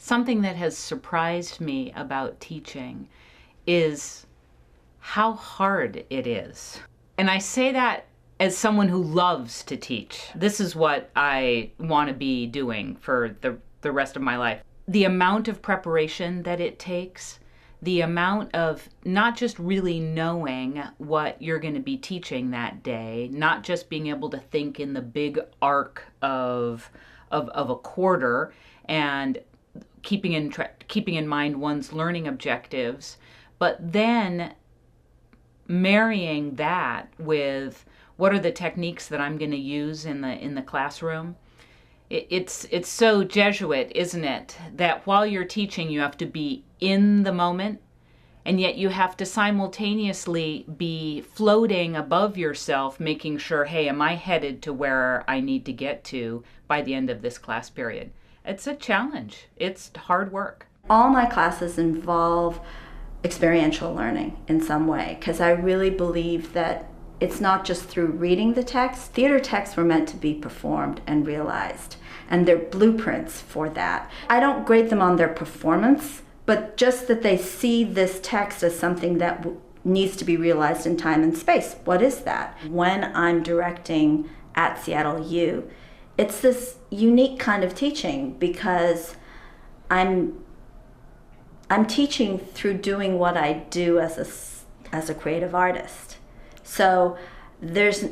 Something that has surprised me about teaching is how hard it is. And I say that as someone who loves to teach. This is what I want to be doing for the rest of my life. The amount of preparation that it takes, the amount of not just really knowing what you're going to be teaching that day, not just being able to think in the big arc of a quarter and keeping in mind one's learning objectives, but then marrying that with what are the techniques that I'm going to use in the classroom. It's so Jesuit, isn't it? That while you're teaching, you have to be in the moment, and yet you have to simultaneously be floating above yourself, making sure, hey, am I headed to where I need to get to by the end of this class period? It's a challenge. It's hard work. All my classes involve experiential learning in some way, because I really believe that it's not just through reading the text. Theater texts were meant to be performed and realized, and they're blueprints for that. I don't grade them on their performance, but just that they see this text as something that needs to be realized in time and space. What is that? When I'm directing at Seattle U, it's this unique kind of teaching because I'm teaching through doing what I do as a creative artist. So there's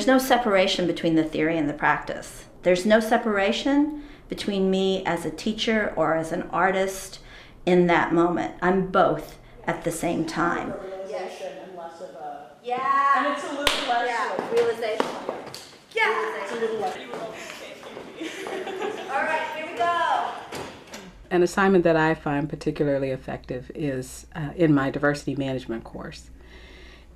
no separation between the theory and the practice. There's no separation between me as a teacher or as an artist in that moment. I'm both at the same time. Realization and less of a... Yeah. And it's a little less... Realization. Yeah. It's a little less... All right, here we go. An assignment that I find particularly effective is in my diversity management course.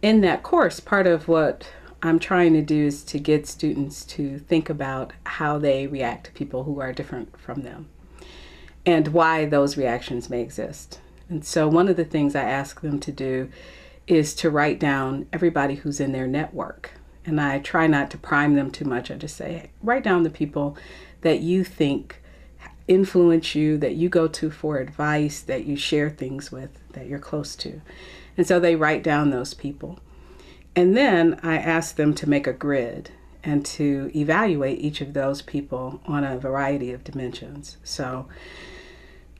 In that course, part of what I'm trying to do is to get students to think about how they react to people who are different from them and why those reactions may exist. And so one of the things I ask them to do is to write down everybody who's in their network. And I try not to prime them too much. I just say, hey, write down the people that you think influence you, that you go to for advice, that you share things with, that you're close to. And so they write down those people. And then I ask them to make a grid and to evaluate each of those people on a variety of dimensions. So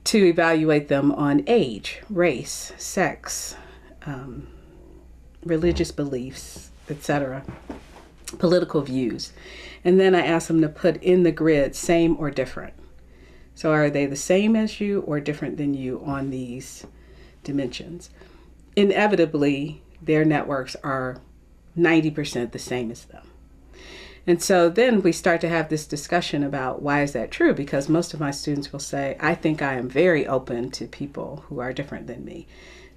to evaluate them on age, race, sex, religious beliefs, etc., political views. And then I ask them to put in the grid same or different. So are they the same as you or different than you on these dimensions? Inevitably, their networks are 90% the same as them. And so then we start to have this discussion about why is that true? Because most of my students will say, I think I am very open to people who are different than me.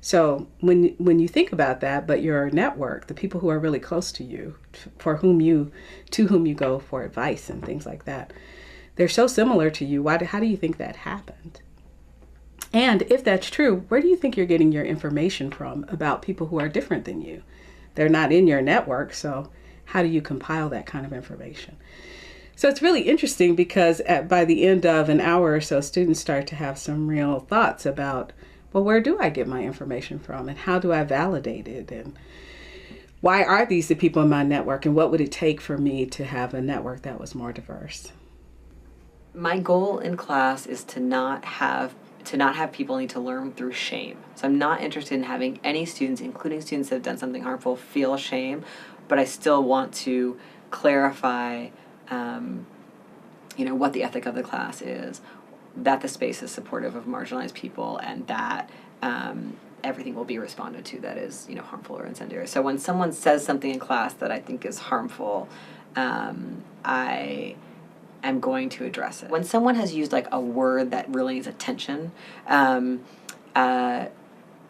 So when you think about that, but your network, the people who are really close to you, to whom you go for advice and things like that, they're so similar to you. How do you think that happened? And if that's true, where do you think you're getting your information from about people who are different than you? They're not in your network, so how do you compile that kind of information? So it's really interesting because by the end of an hour or so, students start to have some real thoughts about, well, where do I get my information from and how do I validate it? And why are these the people in my network? And what would it take for me to have a network that was more diverse? My goal in class is to not have people need to learn through shame. So I'm not interested in having any students, including students that have done something harmful, feel shame, but I still want to clarify, what the ethic of the class is, that the space is supportive of marginalized people, and that everything will be responded to that is, harmful or incendiary. So when someone says something in class that I think is harmful, I am going to address it. When someone has used like a word that really needs attention,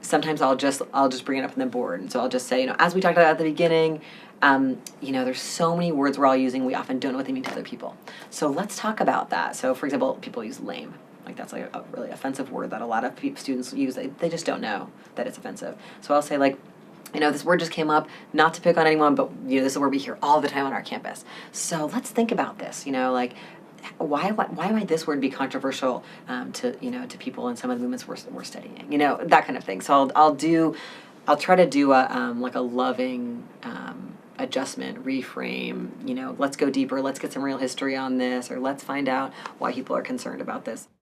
sometimes I'll just bring it up on the board. And so I'll just say, as we talked about at the beginning, there's so many words we're all using, we often don't know what they mean to other people. So let's talk about that. So for example, people use lame. Like that's like a really offensive word that a lot of students use. They just don't know that it's offensive. So I'll say like, this word just came up, not to pick on anyone, but this is a word we hear all the time on our campus. So let's think about this, why might this word be controversial to to people in some of the movements we're studying? That kind of thing. So I'll try to do a like a loving adjustment, reframe. Let's go deeper. Let's get some real history on this, or let's find out why people are concerned about this.